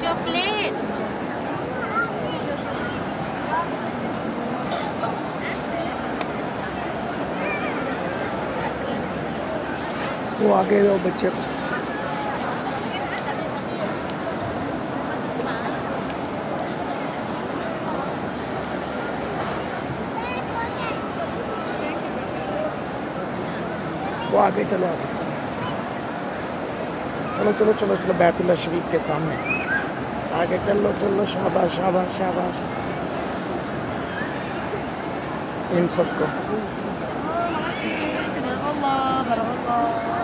chocolate वो आगे वो बच्चे को वो आगे चलो आगे चलो चलो चलो चलो बैतुल्ला शरीफ के सामने आगे चलो चलो शाबाश शाबाश शाबाश इन सबको Allah,